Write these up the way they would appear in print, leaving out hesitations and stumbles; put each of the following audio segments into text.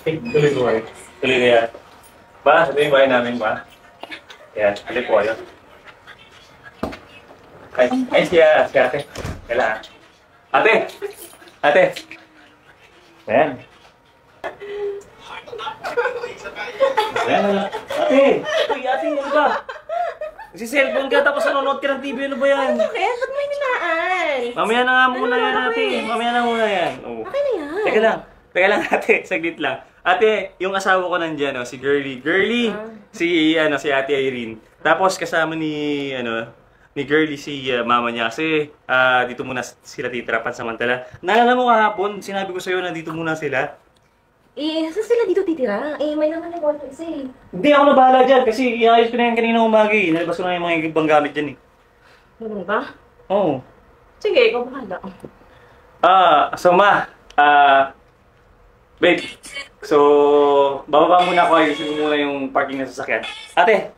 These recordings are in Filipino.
Tuloy ko kayo. Tuloy ko yan. Ba, ito yung bahay namin ba? Yan, halip po kayo. Ay, siya ate. Kailangan. Ate! Ate! Ayan. Ayan. Ate! Uy, ate, ano ba? Kasi cellphone ka tapos nanonood ka ng TV, ano ba yan? Bakit? Ba't may nilaan? Mamaya na nga muna yan, ate. Mamaya na muna yan. Oh. Okay na yan. Teka lang, ate. Saglit lang. Ate, yung asawa ko nandyan, si Girlie. Girlie! Si Ate Irene. Tapos kasama ni Girlie si mama niya. Kasi dito muna sila titira pansamantala. Naalala mo kahapon, sinabi ko sa'yo na dito muna sila. Saan sila dito titira? May naman na kwarto isa eh. Hindi ako na bahala dyan kasi iayos ko na yan kanina umaga eh. Nalabas ko na yung mga ibang gamit dyan eh. Ganun ba? Oo. Sige, ikaw bahala. Babe. So, bababa muna ako, ayusin ko muna yung parking ng sasakyan. Ate,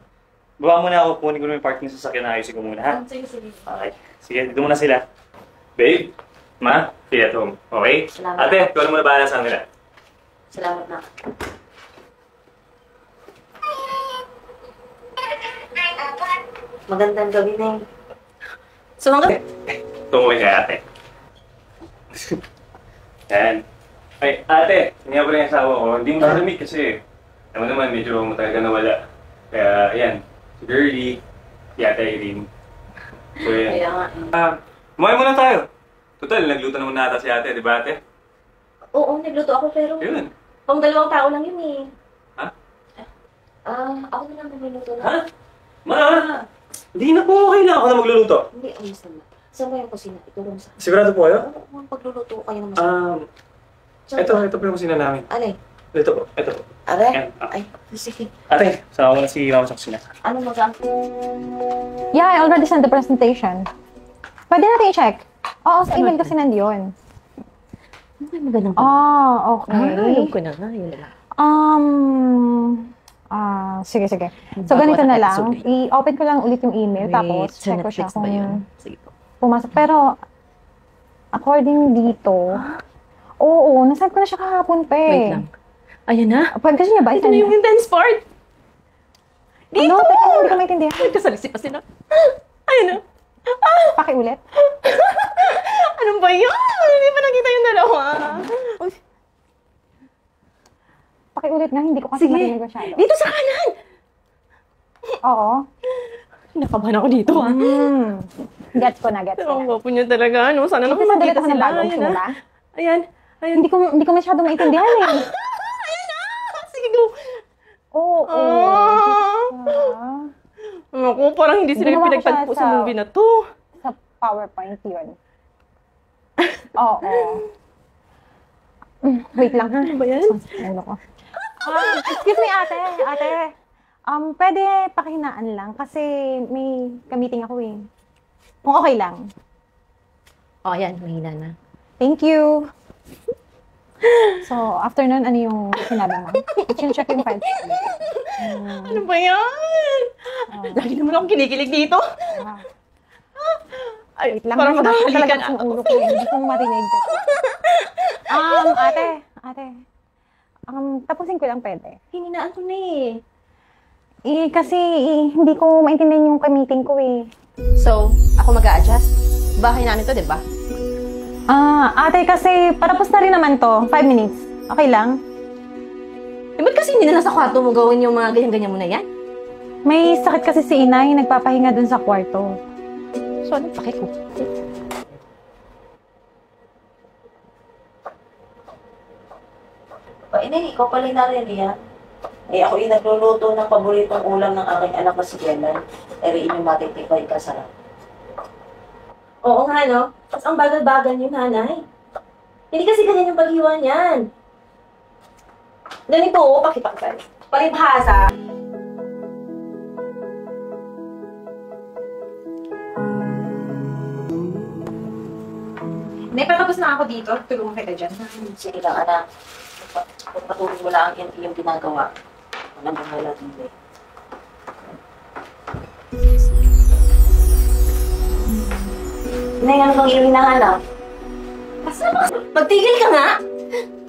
baba muna ako, kunin ko na yung parking ng sasakyan, ayusin ko muna, ha? Sige. Okay. Sige, dito muna sila. Babe, ma, stay at home. Okay? Salamat. Ate, ikaw na muna bahala sa kanila. Salamat na. Magandang gabi na eh. So, hanggang... Tumuwi kay ate. Yan. Ay, ate, hindi pa rin yung asawa ko. Hindi mo nakamit kasi. Naman naman, medyo matagal ka nawala. Kaya, ayan. Si Girlie, si Ate Irene. So, yan. Kaya nga. Kumain muna tayo. Total, nagluto naman nata si ate, di ba ate? Oo, nagluto ako pero... Yun. Pang 2 tao lang yun eh. Ha? Ako na lang magluluto na. Ha? Ma! Hindi na po, okay lang ako na magluluto. Hindi, ayos naman. Saan ba yung kusina? Itulong sa... Sigurado po kayo? Oo, pagluluto ko kayo naman. Ito po yung kusina namin. Alay? Ito po. Are? Ayan, Ay, sige. Ate, sama ko na si Mama sa kusina. Ano mo saan? Yeah, I already sent the presentation. Pwede natin i-check. Oo, sa email kasi nandiyon. Ano kayo magandang pa? Okay. Alam ko na nga, yun lang. Sige. So, ganito na lang. I-open ko lang ulit yung email, tapos check ko siya kung pumasok. Pero, according dito, oo, nasend ko na siya kahapon pa eh. Wait lang. Ayan na? Pwede kasi niya ba? Ito na yung intense part! Dito! Ano? Teka, hindi ko maintindihan. Nagkasalisi pa sila. Ayan na. Pakiulit. Ano ba yun? Hindi pa nakita yung dalawa. Pakiulit nga, hindi ko kasi marinig masyado. Dito sa kanan! Oo. Nakabahan ako dito ah. Gets ko na. Ang gwapo niyo talaga, ano? Sana nakapagkita ako ng sila. bagong simula. Ayan. Hindi ko masyado maintindihan eh. Ayan na! Sige, go! Oo. Ako, parang hindi sila yung Ginawa ko pinagtagpo siya sa movie na to. Sa PowerPoint yun. Oo. Wait lang ha. Ano ba yan? Ulo ko. Excuse me, ate. Pwede pakihinaan lang kasi may ka-meeting ako eh. Kung okay lang. Ayan, mahina na. Thank you. So, after nun, ano yung sinabi mo? I-check yung files. Ano ba yan? Lagi naman akong kinikilig dito. Ay, Wait lang. parang maghahalikan ang ulo ko. Hindi ko marinig. Ate. Tapusin ko lang pwede. Hininaan ko na eh. Kasi hindi ko maintindihan yung ka-meeting ko eh. So, ako mag-a-adjust? Bahay namin to, di ba? Ate, kasi patapos na rin naman to. 5 minutes. Okay lang? Ba't kasi hindi na lang sa kwarto mo gawin yung mga ganyan-ganyan mo na yan? May sakit kasi si inay, nagpapahinga dun sa kwarto. So, anong pake ko? Inay, ikaw pala yung nariyan. Ako yung nagluluto ng paboritong ulam ng aking anak na si Yelan. Eriin yung matitipay ka sarap. Oo nga, no? Tapos ang bagal-bagal yung nanay. Hindi kasi ganyan yung paghiwa niyan. Ganito, pakipakita. Palibhasa. Patapos na ako dito. Tulungan kita dyan. Sige lang, anak. Patuloy mo lang yung ginagawa. Walang bahala dito. Nay, ano bang iyong hinahanap? Magtigil ka nga!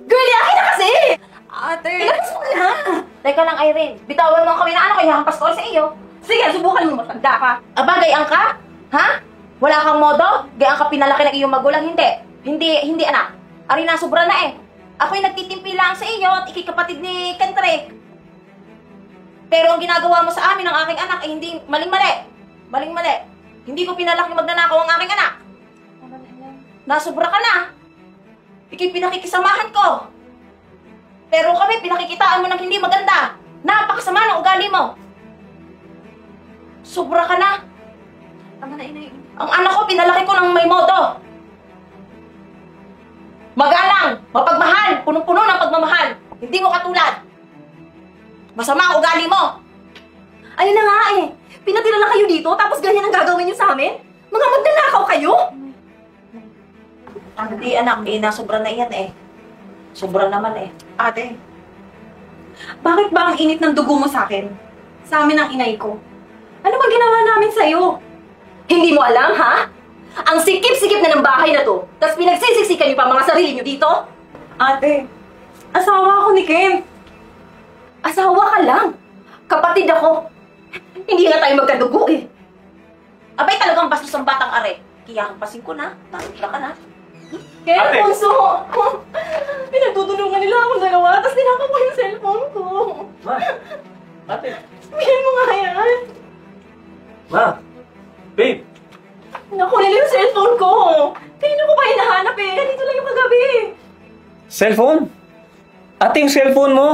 Girlie, akin na kasi! Ate, Teka lang, Irene. Bitawan mo ang kami na anak ko, ihahampas ko sa iyo. Sige, subukan mo matanda ka. Aba, gayang ka? Ha? Wala kang modo? Gayang ka pinalaki ng iyong magulang? Hindi, anak. Ari na, sobra na eh. Ako'y nagtitimpi lang sa iyo at ikikapatid ni Kentrek. Pero ang ginagawa mo sa amin ng aking anak ay hindi maling-mali. Maling-mali. Hindi ko pinalaki magnanakaw ang aking anak. Nasobra ka na. Ika'y pinakikisamahan ko. Pero kami, pinakikitaan mo ng hindi maganda. Napakasama ng ugali mo. Sobra ka na. Tama na, inay. Ang anak ko, pinalaki ko ng may modo. Magalang, mapagmahal, punong-puno ng pagmamahal. Hindi mo katulad. Masama ang ugali mo. Ayun na nga eh. Pinatira lang kayo dito, tapos ganyan ang gagawin niyo sa amin? Mga magnanakaw kayo? Hindi anak, nasobra na yan eh. Sobra naman eh. Ate, bakit ba ang init ng dugo mo sa akin? Sa amin ang inay ko. Ano ba ginawa namin sa'yo? Hindi mo alam, ha? Ang sikip-sikip na ng bahay na to, tapos pinagsisiksikan niyo pa mga sarili niyo dito? Ate, asawa ako ni Ken. Asawa ka lang. Kapatid ako. Hindi nga tayo magkadugo eh. Abay talagang bastos ang batang are. Kaya hampasin ko na. Takot ka na. Ken, Ate! Ponso! Pinagtutulungan nila akong dalawa, tapos tinakap mo yung cellphone ko. Ma! Ate! Bigyan mo nga yan. Ma! Babe! Nakunin yung cellphone ko. Kanino ko pa hinahanap eh? Dito lang yung kagabi. Cellphone? Ate, yung cellphone mo?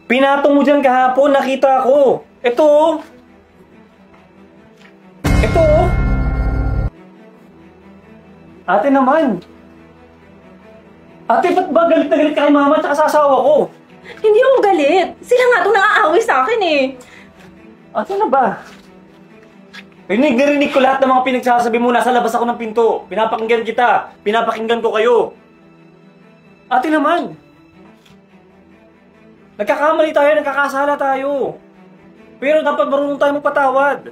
Pinatong mo dyan kahapon, nakita ko. Ito oh. Ito oh. Ate naman. Ate, ba't ba galit na galit ka kay mama at sa asawa ko? Hindi ako galit. Sila nga itong naaaway sa akin eh. Ate na ba? Narinig ko lahat ng mga pinagsasabi mo. Nasa labas ako ng pinto. Pinapakinggan kita. Pinapakinggan ko kayo. Ate naman. Nagkakamali tayo, nagkakasala tayo. Pero dapat marunong tayo magpatawad.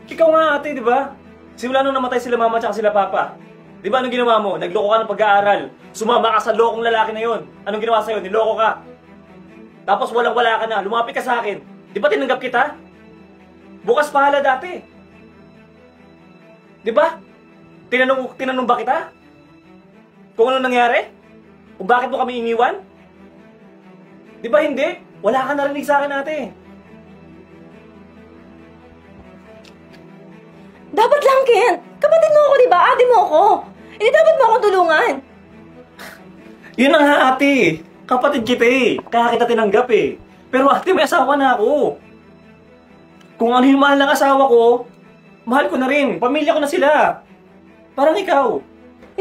Ikaw nga ate, di ba? Simula nung namatay sila mama at sila papa. Di ba anong ginawa mo? Nagloko ka ng pag-aaral. Sumama ka sa lokong lalaki na yon. Anong ginawa sa'yo? Niloko ka. Tapos walang-wala ka na. Lumapit ka sa akin. Di ba tinanggap kita? Bukas pahala dati. Di ba? Tinanong ba kita? Kung ano nangyari? Kung bakit mo kami iniwan? Di ba hindi? Wala ka narinig sa akin ate. Dapat lang, Ken. Kapatid mo ako, di ba? Ate mo ako. Hindi dapat mo ako tulungan. Yun na nga ate. Kapatid kita eh. Kaya kita tinanggap eh. Pero ate, may asawa na ako. Kung ano yung mahal ng asawa ko, mahal ko na rin. Pamilya ko na sila. Parang ikaw.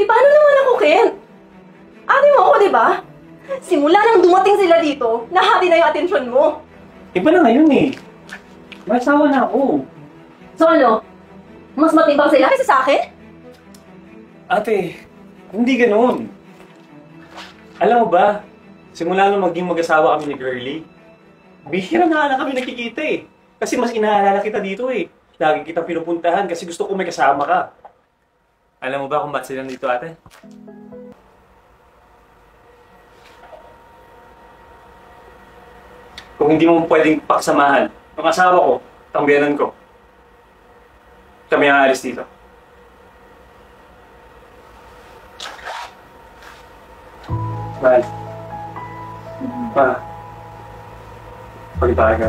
Eh, paano naman ako, Ken? Ate mo ako, di ba? Simula nang dumating sila dito, nahati na yung atensyon mo. Iba na ngayon eh. May asawa na ako. So ano? Mas matibang sila kaysa sa akin? Ate, hindi ganoon. Alam mo ba, simula nung maging mag-asawa kami ni Girlie, bihira na kami nakikita eh. Kasi mas inaalala kita dito eh. Lagi kitang pinupuntahan kasi gusto ko may kasama ka. Alam mo ba kung ba't sila dito ate? Kung hindi mo pwedeng paksamahan, ang asawa ko, tambiyanan ko, kami ang aalis dito. Mahal. Ma. Pagitaga.